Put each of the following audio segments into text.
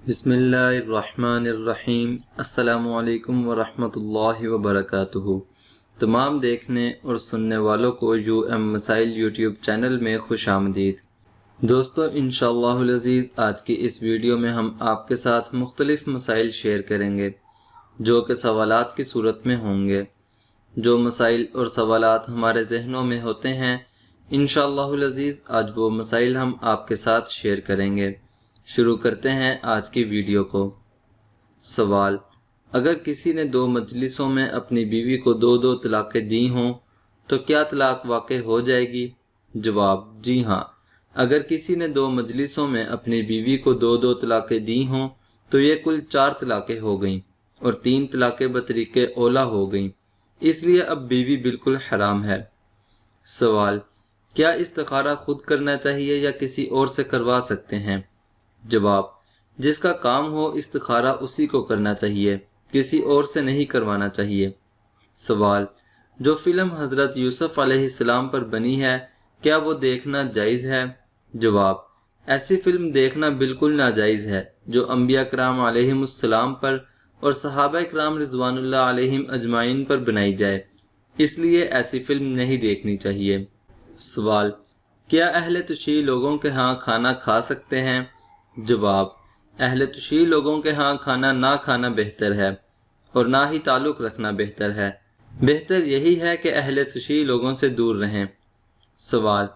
बिस्मिल्लाहिर्रहमानिर्रहीम। अस्सलामुअलैकुम वरहमतुल्लाहि वबरकातुहू। तमाम देखने और सुनने वालों को मसाइल यूट्यूब चैनल में खुशामदीद। दोस्तों, इंशाअल्लाहुल अज़ीज़ आज की इस वीडियो में हम आपके साथ मुख्तलिफ़ मसाइल शेयर करेंगे जो कि सवालात की सूरत में होंगे। जो मसाइल और सवालात हमारे जहनों में होते हैं, इंशाअल्लाहुल अज़ीज़ आज वो मसाइल हम आपके साथ शेयर करेंगे। शुरू करते हैं आज की वीडियो को। सवाल: अगर किसी ने 2 मजलिसों में अपनी बीवी को 2 तलाक़ें दी हों तो क्या तलाक वाक़ई हो जाएगी? जवाब: जी हाँ। अगर किसी ने 2 मजलिसों में अपनी बीवी को 2 तलाक़ें दी हों तो ये कुल 4 तलाक़ें हो गईं और 3 तलाक़ें बतरीक़े औला हो गईं, इसलिए अब बीवी बिल्कुल हराम है। सवाल: क्या इस्तिखारा खुद करना चाहिए या किसी और से करवा सकते हैं? जवाब: जिसका काम हो इस्तिखारा उसी को करना चाहिए, किसी और से नहीं करवाना चाहिए। सवाल: जो फ़िल्म हज़रत यूसुफ़ अलैहिस्सलाम पर बनी है, क्या वो देखना जायज़ है? जवाब: ऐसी फ़िल्म देखना बिल्कुल नाजायज़ है जो अंबिया किराम अलैहिमुस्सलाम पर और सहाबा किराम रिज़वानुल्लाह अलैहिम अजमाइन पर बनाई जाए, इसलिए ऐसी फ़िल्म नहीं देखनी चाहिए। सवाल: क्या अहले तुशी लोगों के यहाँ खाना खा सकते हैं? जवाब: अहले तुशी लोगों के यहाँ खाना ना खाना बेहतर है और ना ही ताल्लुक़ रखना बेहतर है। बेहतर यही है कि अहले तुशी लोगों से दूर रहें। सवाल: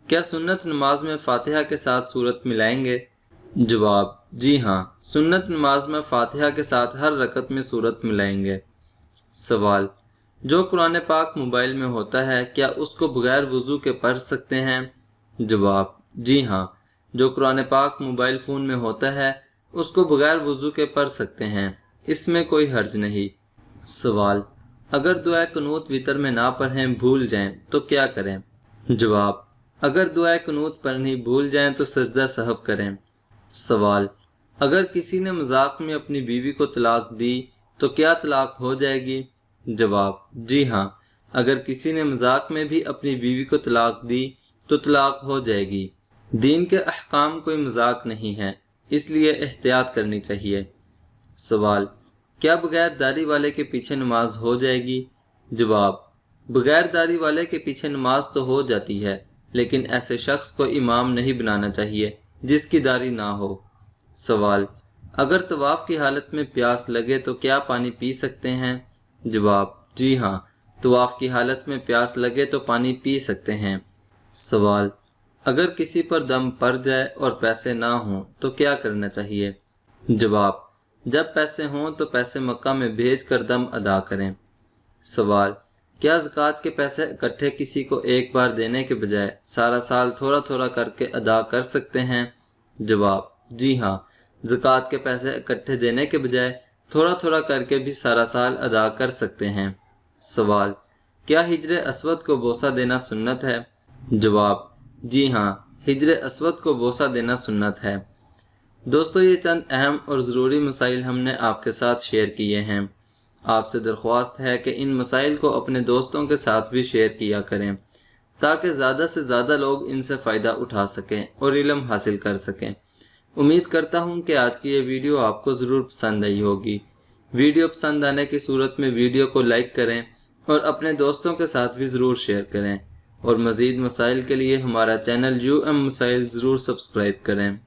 क्या सुन्नत नमाज में फ़ातिहा के साथ सूरत मिलाएंगे? जवाब: जी हाँ, सुन्नत नमाज में फ़ातिहा के साथ हर रकत में सूरत मिलाएंगे। सवाल: जो कुरान पाक मोबाइल में होता है, क्या उसको बगैर वज़ू के पढ़ सकते हैं? जवाब: जी हाँ, जो कुरान पाक मोबाइल फ़ोन में होता है उसको बगैर वज़ू के पढ़ सकते हैं, इसमें कोई हर्ज नहीं। सवाल: अगर दुआ कुनूत वितर में ना पढ़ें, भूल जाएं तो क्या करें? जवाब: अगर दुआ कुनूत पढ़नी भूल जाएं तो सजदा सहव करें। सवाल: अगर किसी ने मजाक में अपनी बीवी को तलाक दी तो क्या तलाक हो जाएगी? जवाब: जी हाँ, अगर किसी ने मजाक में भी अपनी बीवी को तलाक दी तो तलाक हो जाएगी। दीन के अहकाम कोई मजाक नहीं है, इसलिए एहतियात करनी चाहिए। सवाल: क्या बगैर दाढ़ी वाले के पीछे नमाज हो जाएगी? जवाब: बगैर दाढ़ी वाले के पीछे नमाज तो हो जाती है, लेकिन ऐसे शख्स को इमाम नहीं बनाना चाहिए जिसकी दाढ़ी ना हो। सवाल: अगर तवाफ़ की हालत में प्यास लगे तो क्या पानी पी सकते हैं? जवाब: जी हाँ, तवाफ़ की हालत में प्यास लगे तो पानी पी सकते हैं। सवाल: अगर किसी पर दम पड़ जाए और पैसे ना हों तो क्या करना चाहिए? जवाब: जब पैसे हों तो पैसे मक्का में भेज कर दम अदा करें। सवाल: क्या ज़कात के पैसे इकट्ठे किसी को एक बार देने के बजाय सारा साल थोड़ा थोड़ा करके अदा कर सकते हैं? जवाब: जी हाँ, ज़कात के पैसे इकट्ठे देने के बजाय थोड़ा थोड़ा करके भी सारा साल अदा कर सकते हैं। सवाल: क्या हिज्र अस्वद को बोसा देना सुन्नत है? जवाब: जी हाँ, हिज्र अस्वद को बोसा देना सुन्नत है। दोस्तों, ये चंद अहम और ज़रूरी मसाइल हमने आपके साथ शेयर किए हैं। आपसे दरख्वास्त है कि इन मसाइल को अपने दोस्तों के साथ भी शेयर किया करें ताकि ज़्यादा से ज़्यादा लोग इनसे फ़ायदा उठा सकें और इल्म हासिल कर सकें। उम्मीद करता हूँ कि आज की ये वीडियो आपको ज़रूर पसंद आई होगी। वीडियो पसंद आने की सूरत में वीडियो को लाइक करें और अपने दोस्तों के साथ भी ज़रूर शेयर करें और मज़ीद मसाइल के लिए हमारा चैनल मसाइल ज़रूर सब्सक्राइब करें।